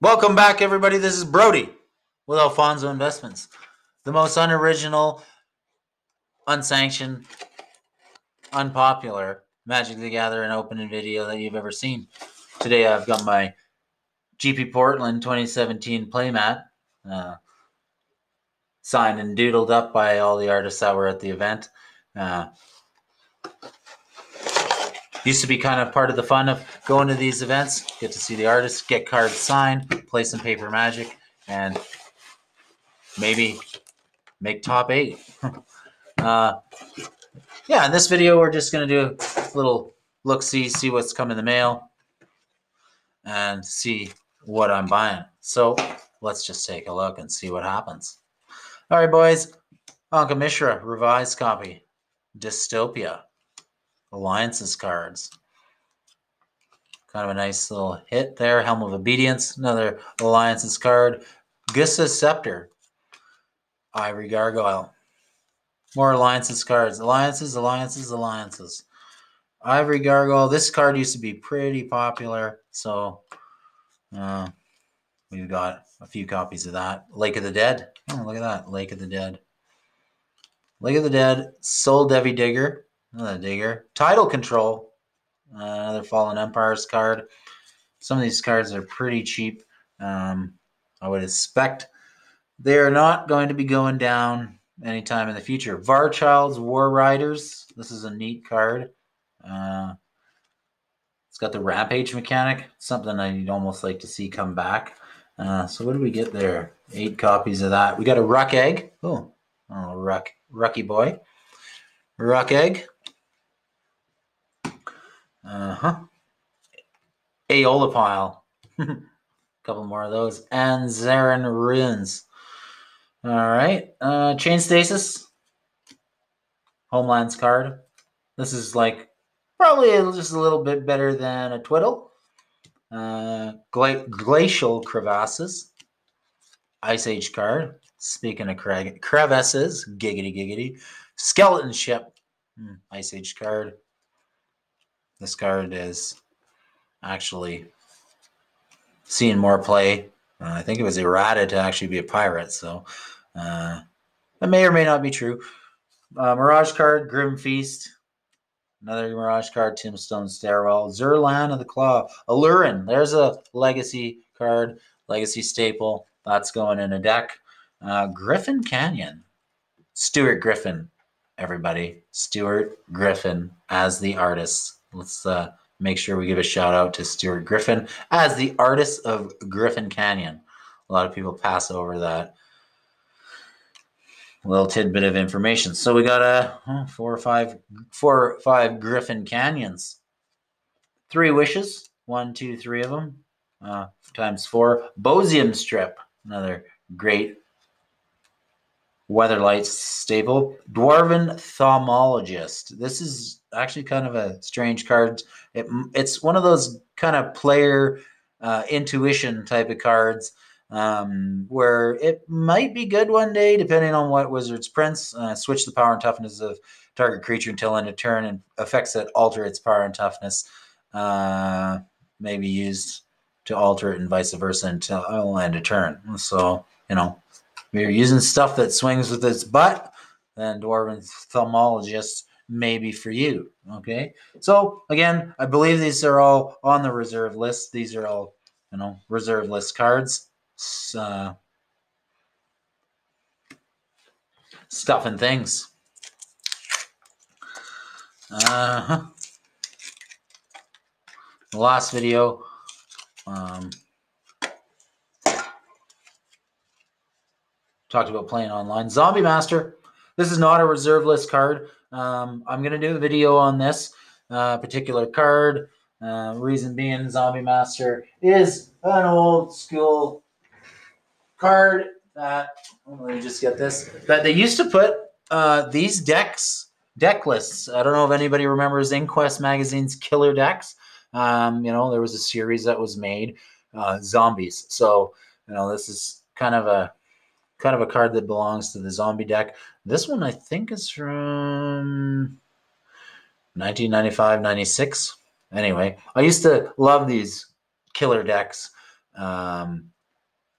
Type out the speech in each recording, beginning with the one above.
Welcome back, everybody. This is Brody with Alfonso Investments, the most unoriginal, unsanctioned, unpopular Magic the Gathering opening video that you've ever seen. Today I've got my GP Portland 2017 playmat signed and doodled up by all the artists that were at the event. Used to be kind of part of the fun of going to these events. Get to see the artists, get cards signed, play some paper Magic, and maybe make top 8. Yeah, in this video, we're just going to do a little look-see, see what's come in the mail, and see what I'm buying. So let's just take a look and see what happens. All right, boys. Ankit Mishra, revised copy. Dystopia. Alliances cards. Kind of a nice little hit there. Helm of Obedience, another Alliances card. Gussa's Scepter. Ivory Gargoyle. More Alliances cards. Alliances. Ivory Gargoyle. This card used to be pretty popular, so we've got a few copies of that. Lake of the Dead. Oh, look at that. Lake of the Dead. Soul Devi Digger. Another digger. Tidal Control. Another Fallen Empires card. Some of these cards are pretty cheap. I would expect they're not going to be going down anytime in the future. Varchild's War Riders. This is a neat card. It's got the Rampage mechanic, something I'd almost like to see come back. So what do we get there? 8 copies of that. We got a Ruck Egg. Oh, Rucky boy. Ruck Egg. Aeolipile. Couple more of those. And Zarin Ruins. All right. Chain Stasis. Homelands card. This is like probably just a little bit better than a Twiddle. Glacial Crevasses. Ice Age card. Speaking of crevasses, giggity. Skeleton Ship. Ice Age card. This card is actually seeing more play. I think it was errata to actually be a pirate, so that may or may not be true. Mirage card, Grim Feast. Another Mirage card, Tombstone Stairwell. Zerlan of the Claw. Alurin. There's a legacy card, legacy staple. That's going in a deck. Griffin Canyon. Stuart Griffin, everybody. Stuart Griffin as the artist. Let's make sure we give a shout out to Stuart Griffin as the artist of Griffin Canyon. A lot of people pass over that little tidbit of information. So we got 4 or 5 Griffin Canyons. 3 wishes. 1, 2, 3 of them. Times 4. Bosium Strip. Another great Weatherlight staple. Dwarven Thaumaturgist. This is actually kind of a strange card. It's one of those kind of player intuition type of cards where it might be good one day, depending on what Wizards prints. Switch the power and toughness of target creature until end of turn, and effects that alter its power and toughness may be used to alter it, and vice versa until end of turn. So, if you're using stuff that swings with its butt, then Dwarven Thaumaturgist may be for you. Okay, so again, I believe these are all on the reserve list. These are all, reserve list cards. Stuff and things. The last video, talked about playing online. Zombie Master. This is not a reserve list card. I'm going to do a video on this particular card. Reason being, Zombie Master is an old school card that, let me just get this, that they used to put these deck lists. I don't know if anybody remembers Inquest Magazine's Killer Decks. There was a series that was made, Zombies. So, this is kind of a card that belongs to the zombie deck. This one, I think, is from 1995, 96. Anyway, I used to love these killer decks.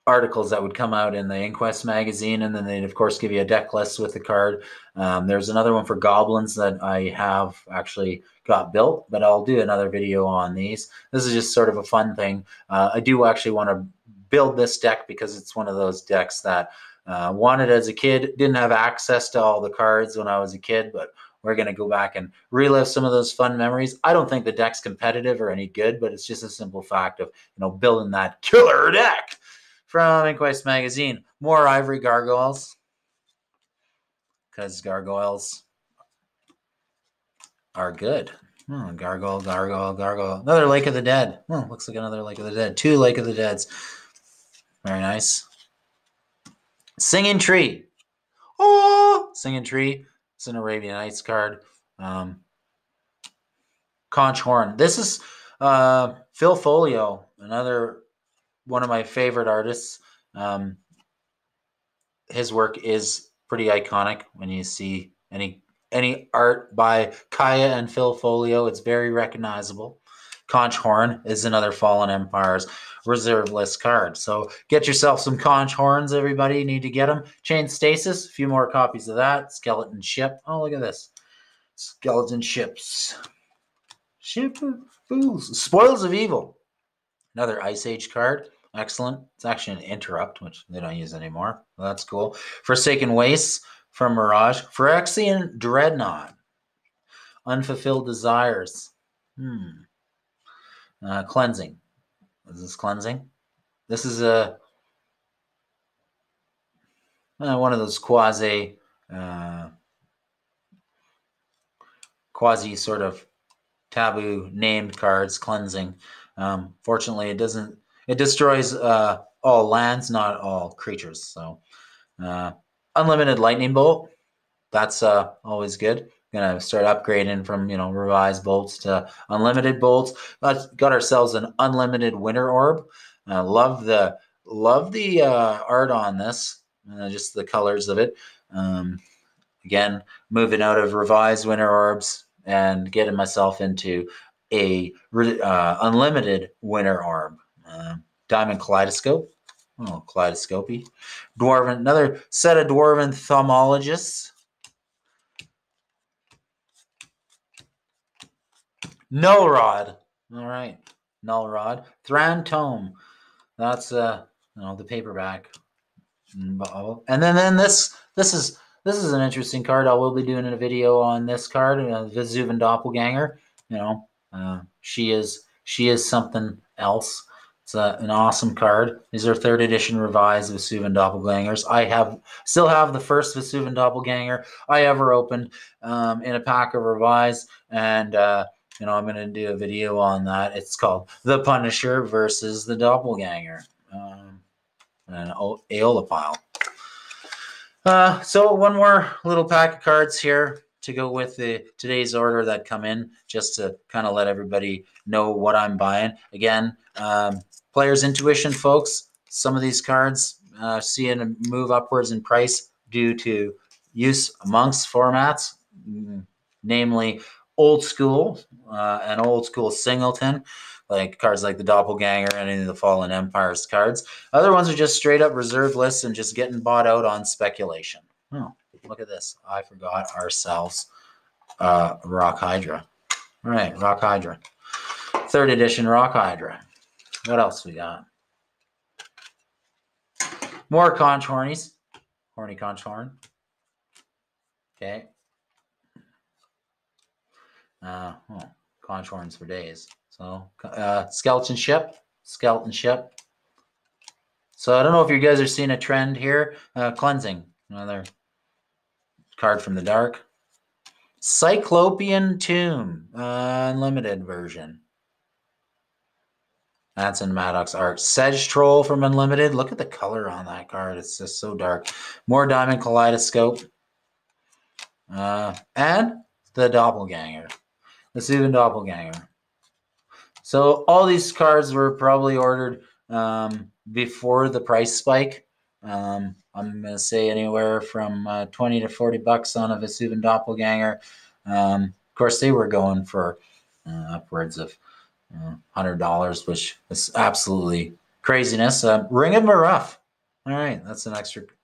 articles that would come out in the Inquest magazine, and then they'd of course give you a deck list with the card. There's another one for goblins that I have actually got built, but I'll do another video on these. This is just sort of a fun thing. I do actually want to build this deck because it's one of those decks that wanted as a kid. Didn't have access to all the cards when I was a kid, but we're going to go back and relive some of those fun memories. I don't think the deck's competitive or any good, but it's just a simple fact of, building that killer deck. From Inquest magazine, more Ivory Gargoyles, because gargoyles are good. Gargoyle. Another Lake of the Dead. Looks like another Lake of the Dead. 2 Lake of the Deads. Very nice. Singing Tree. Oh, Singing Tree. It's an Arabian Nights card. Conch Horn. This is Phil Folio, another one of my favorite artists. His work is pretty iconic. When you see any art by Kaya and Phil Folio, it's very recognizable. Conch Horn is another Fallen Empires reserve list card. So get yourself some Conch Horns, everybody. You need to get them. Chain Stasis, a few more copies of that. Skeleton Ship. Oh, look at this. Skeleton Ships. Ship of Fools. Spoils of Evil. Another Ice Age card. Excellent. It's actually an Interrupt, which they don't use anymore. Well, that's cool. Forsaken Wastes from Mirage. Phyrexian Dreadnought. Unfulfilled Desires. Cleansing. Is this Cleansing? This is one of those quasi sort of taboo named cards. Cleansing. Fortunately, it doesn't. It destroys all lands, not all creatures. So, Unlimited Lightning Bolt. That's always good. Gonna start upgrading from revised bolts to unlimited bolts. Got ourselves an unlimited Winter Orb. Love the art on this. Just the colors of it. Again, moving out of revised Winter Orbs and getting myself into a unlimited Winter Orb. Diamond Kaleidoscope. Oh, Kaleidoscopy. Dwarven. Another set of Dwarven Thaumaturgists. Null Rod. All right. Null Rod. Thran Tome. That's the paperback. And then this is an interesting card. I will be doing a video on this card, Vesuvan Doppelganger. She is something else. It's an awesome card. These are 3rd edition revised Vesuvan Doppelgangers. I still have the first Vesuvan Doppelganger I ever opened in a pack of revised, and I'm going to do a video on that. It's called The Punisher versus the Doppelganger, and Aeolipile. So one more little pack of cards here to go with today's order that come in, just to kind of let everybody know what I'm buying. Again, Player's Intuition, folks. Some of these cards seeing a move upwards in price due to use amongst formats, namely old school and old school singleton, like cards like the Doppelganger and any of the Fallen Empires cards. Other ones are just straight up reserve lists and just getting bought out on speculation. Oh, look at this. I forgot ourselves Rock Hydra. All right, Rock Hydra. 3rd edition Rock Hydra. What else we got? More Conch Hornies. Horny Conch Horn. Okay. Conch Horns for days. So, Skeleton Ship. So, I don't know if you guys are seeing a trend here. Cleansing. Another card from the dark. Cyclopean Tomb. Unlimited version. That's in Maddox art. Sedge Troll from Unlimited. Look at the color on that card. It's just so dark. More Diamond Kaleidoscope. And the Doppelganger. The Vesuvan Doppelganger. So all these cards were probably ordered before the price spike. I'm going to say anywhere from 20 to 40 bucks on a Vesuvan Doppelganger. Of course, they were going for upwards of $100, which is absolutely craziness. Ring of Maruff. All right, that's an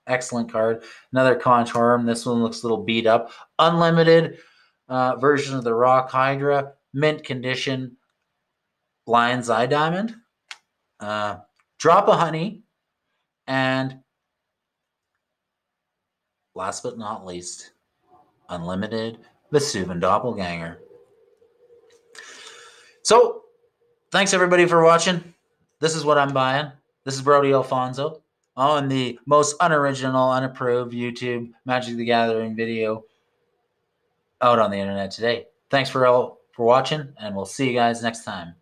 excellent card. Another Contorum. This one looks a little beat up. Unlimited version of the Rock Hydra. Mint condition. Lion's Eye Diamond. Drop of Honey. And last but not least, Unlimited Vesuvan Doppelganger. So, thanks everybody for watching. This is what I'm buying. This is Brody Alfonso on the most unoriginal, unapproved YouTube Magic the Gathering video out on the internet today. Thanks for watching, and we'll see you guys next time.